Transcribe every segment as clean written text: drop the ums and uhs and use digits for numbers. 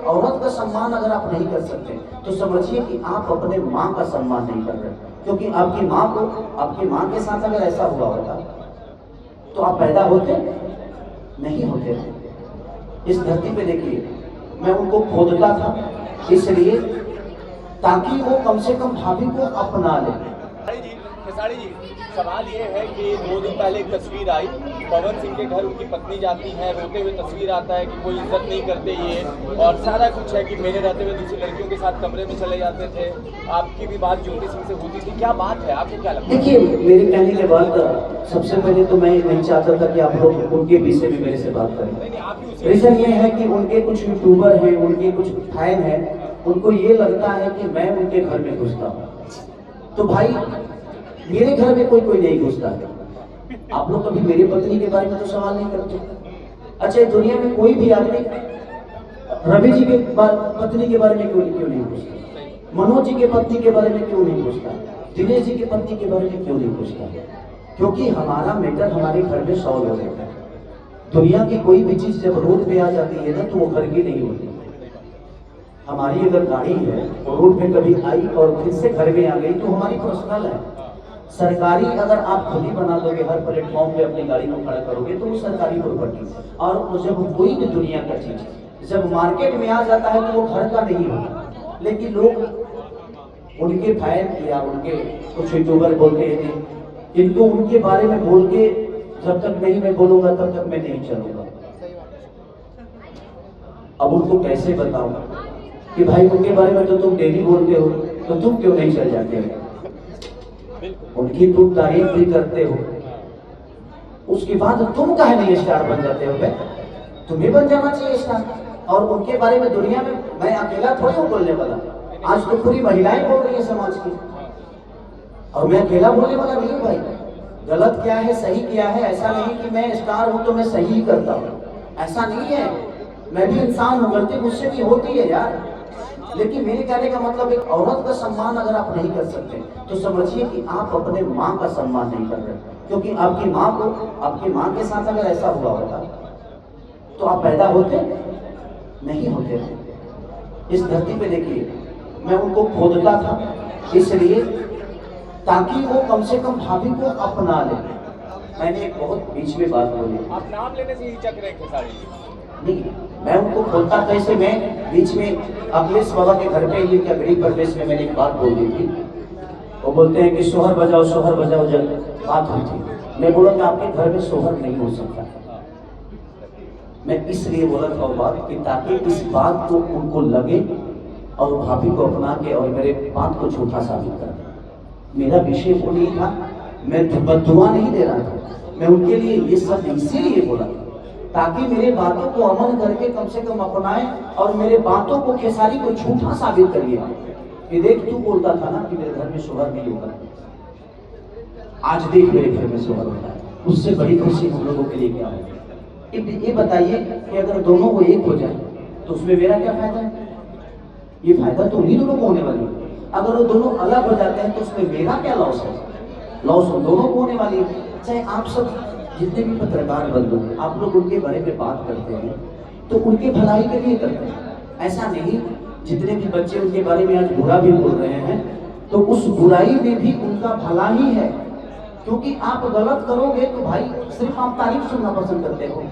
औरत का सम्मान अगर आप नहीं कर सकते तो समझिए कि आप अपने माँ का सम्मान नहीं कर रहे, क्योंकि आपकी माँ के साथ अगर ऐसा हुआ होता तो आप पैदा होते नहीं होते। इस धरती पे देखिए, मैं उनको खोदता था इसलिए ताकि वो कम से कम भाभी को अपना ले। खेसारी जी, सवाल ये है कि 2 दिन पहले एक तस्वीर आई, पवन सिंह के घर उनकी पत्नी जाती है, रोते हुए तस्वीर आता है कि कोई इज्जत नहीं करते ये, और सारा कुछ है कि मेरे रहते हुए दूसरी लड़कियों के साथ कमरे में चले जाते थे। आपकी भी बात ज्योति सिंह से होती थी, क्या बात है, आपको क्या लगता है? देखिए, मेरे कहने के बाद सबसे पहले तो मैं नहीं चाहता था कि आप लोग उनके विषय में मेरे से बात करें। रीजन ये है कि उनके कुछ यूट्यूबर हैं, उनके कुछ फैन हैं, उनको ये लगता है कि मैं उनके घर में घुसता हूँ। तो भाई, मेरे घर में कोई नहीं घुसता है। आप लोग कभी मेरी पत्नी के बारे में तो सवाल नहीं करते। अच्छा, दुनिया में कोई भी आदमी रवि जी के पत्नी के बारे में क्यों नहीं पूछता, मनोज जी के पत्नी के बारे में क्यों नहीं पूछता, दिनेश जी की पत्नी के बारे में क्यों नहीं पूछता? क्योंकि हमारा मैटर हमारे घर में सॉल्व हो जाता है। दुनिया की कोई भी चीज जब रोड पे आ जाती है ना तो वो घर की नहीं होती। हमारी अगर गाड़ी है रोड पे कभी आई और फिर से घर में आ गई तो हमारी पर्सनल है। सरकारी अगर आप खुद ही बना दोगे, हर प्लेटफॉर्म पे अपनी गाड़ी को खड़ा करोगे तो वो सरकारी प्रॉपर्टी। और जब कोई भी दुनिया का चीज जब मार्केट में आ जाता है तो वो घर का नहीं होता। लेकिन लोग उनके फैन या उनके कुछ यूट्यूबर बोलते हैं, इनको उनके बारे में बोल के जब तक नहीं मैं बोलूंगा तब तक मैं नहीं चलूंगा। अब उनको कैसे बताऊं कि भाई उनके बारे में तो तुम डेली बोलते हो, तो तुम क्यों नहीं चल जाते हो? उनकी तुम तारीफ भी करते हो, उसके बाद तुम काहे नहीं स्टार बन जाते हो? तुम्हें बन जाना चाहिए स्टार। और उनके बारे में दुनिया में मैं अकेला थोड़ी हूँ बोलने वाला, आज तो पूरी महिलाएं बोल रही है समाज की, और मैं अकेला बोलने वाला नहीं हूँ। भाई, गलत क्या है सही क्या है, ऐसा नहीं कि मैं स्टार हूं तो मैं सही ही करता हूँ, ऐसा नहीं है। मैं भी इंसान हूँ, गलती मुझसे भी होती है यार। लेकिन मेरे कहने का मतलब, एक औरत का सम्मान अगर आप नहीं कर सकते तो समझिए कि आप अपने माँ का सम्मान नहीं कर रहे, क्योंकि आपकी माँ के साथ अगर ऐसा हुआ होता तो आप पैदा होते नहीं होते। इस धरती पे देखिए, मैं उनको खोदता था इसलिए ताकि वो कम से कम भाभी को अपना ले। मैंने एक बहुत बीच में बात बोली, आप नाम लेने से हिचक रहे खेसारी नहीं, मैं उनको खोलता कैसे, मैं बीच में अखिलेश बाबा के घर पे ये गरीब प्रदेश में मैंने एक बात बोल दी थी। वो बोलते हैं कि सोहर बजाओ जब बात हुई थी, मैं बोला कि आपके घर में सोहर नहीं हो सकता। मैं इसलिए बोला था वो बात कि ताकि इस बात को उनको लगे और भाभी को अपना के और मेरे बात को झूठा साबित कर। मेरा विषय वो नहीं था, मैं बद्दुआ नहीं दे रहा था, मैं उनके लिए ये सब इसीलिए बोला ताकि मेरे बातों को अमल करके कम से कम अपनाए और मेरे बातों को खेसारी को झूठा साबित करिए कि देख तू बोलता था ना कि मेरे घर में शोहर नहीं होगा, आज देख मेरे घर में शोहर होता है। उससे बड़ी खुशी हम लोगों के लिए क्या होगी? ये बताइए कि अगर दोनों को एक हो जाए तो उसमें मेरा क्या फायदा है? ये फायदा तो उन्हीं दोनों को होने वाली है। अगर वो दोनों अलग हो जाते हैं तो उसमें मेरा क्या लॉस है? लॉस दोनों को होने वाली है। चाहे आप सब जितने भी पत्रकार बंधु आप लोग उनके बारे में बात करते हैं तो उनके भलाई के लिए करते हैं, ऐसा नहीं। जितने भी बच्चे उनके बारे में आज बुरा भी बोल रहे हैं तो उस बुराई में भी उनका भला ही है, क्योंकि आप गलत करोगे तो भाई सिर्फ आप तारीफ सुनना पसंद करते हो।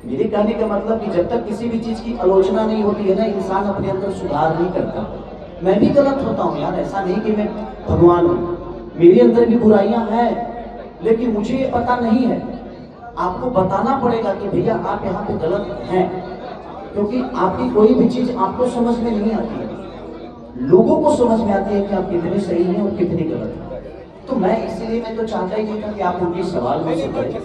मेरे कहने का मतलब कि जब तक किसी भी चीज की आलोचना नहीं होती है ना, इंसान अपने अंदर सुधार नहीं करता। मैं भी गलत होता हूँ यार, ऐसा नहीं कि मैं भगवान हूँ, मेरे अंदर भी बुराइयां हैं, लेकिन मुझे ये पता नहीं है। आपको बताना पड़ेगा कि भैया आप यहाँ पे गलत हैं, क्योंकि आपकी कोई भी चीज आपको समझ में नहीं आती है, लोगों को समझ में आती है कि आप कितने सही हैं और कितने गलत हैं। तो मैं इसीलिए मैं तो चाहता ही नहीं था कि आप उनके सवाल में से करें।